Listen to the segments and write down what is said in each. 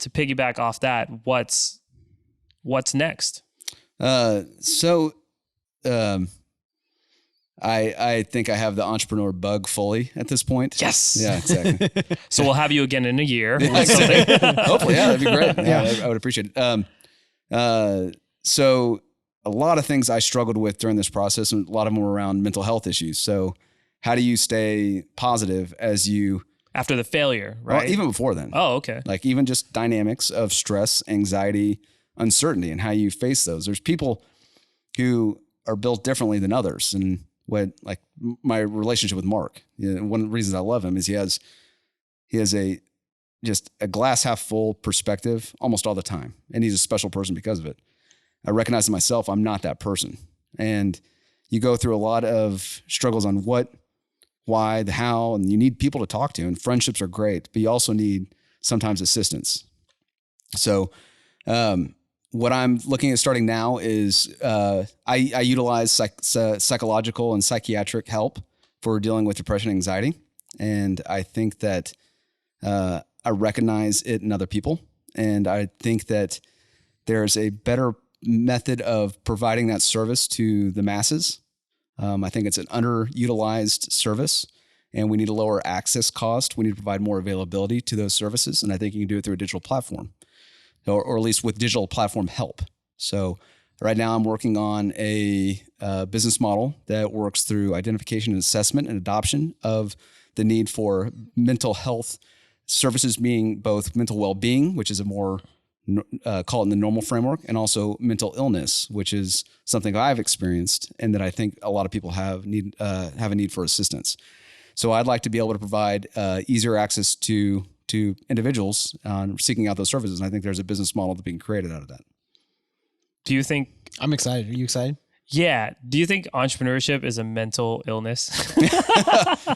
to piggyback off that, what's next? I think I have the entrepreneur bug fully at this point. Yes. Yeah, exactly. So we'll have you again in a year. Hopefully, yeah, that'd be great. Yeah, I would appreciate it. So a lot of things I struggled with during this process, and a lot of them were around mental health issues. So how do you stay positive as you... After the failure, right? Well, even before then. Oh, okay. Like even just dynamics of stress, anxiety, uncertainty, and how you face those. There's people who are built differently than others. And like my relationship with Mark, one of the reasons I love him is he has just a glass half full perspective almost all the time. And he's a special person because of it. I recognize in myself, I'm not that person. And you go through a lot of struggles on what, why, the how, and you need people to talk to, and friendships are great, but you also need sometimes assistance. So, what I'm looking at starting now is, I utilize psychological and psychiatric help for dealing with depression and anxiety. And I think that, I recognize it in other people. And I think that there's a better method of providing that service to the masses. I think it's an underutilized service, and we need to lower access cost. We need to provide more availability to those services. And I think you can do it through a digital platform, or at least with digital platform help. So right now I'm working on a business model that works through identification and assessment and adoption of the need for mental health services, being both mental well-being, which is a more call it in the normal framework, and also mental illness, which is something I've experienced and that I think a lot of people have a need for assistance. So I'd like to be able to provide easier access to individuals seeking out those services. And I think there's a business model that's being created out of that. Do you think... I'm excited. Are you excited? Yeah. Do you think entrepreneurship is a mental illness?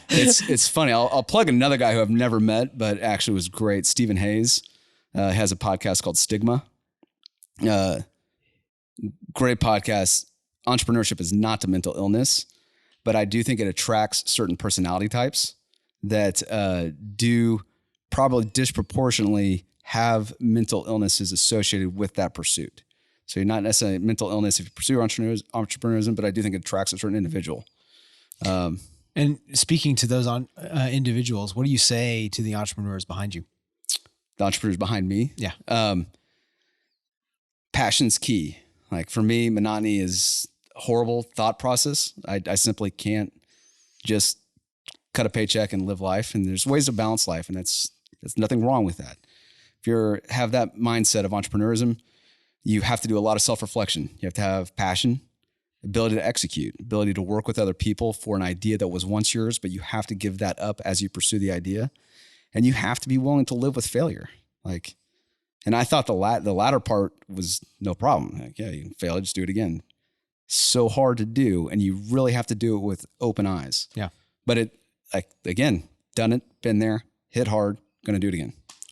It's funny. I'll plug another guy who I've never met, but actually was great. Stephen Hayes has a podcast called Stigma. Great podcast. Entrepreneurship is not a mental illness, but I do think it attracts certain personality types that do probably disproportionately have mental illnesses associated with that pursuit. So you're not necessarily mental illness if you pursue entrepreneurism, but I do think it attracts a certain individual. And speaking to those individuals, what do you say to the entrepreneurs behind you? The entrepreneurs behind me? Yeah. Passion's key. Like for me, monotony is a horrible thought process. I simply can't just cut a paycheck and live life. And there's ways to balance life, and there's nothing wrong with that. If you have that mindset of entrepreneurism, you have to do a lot of self-reflection. You have to have passion, ability to execute, ability to work with other people for an idea that was once yours, but you have to give that up as you pursue the idea. And you have to be willing to live with failure. And I thought the latter part was no problem. Like, yeah, you can fail, just do it again. So hard to do. And you really have to do it with open eyes. Yeah. But again, done it, been there, hit hard, going to do it again.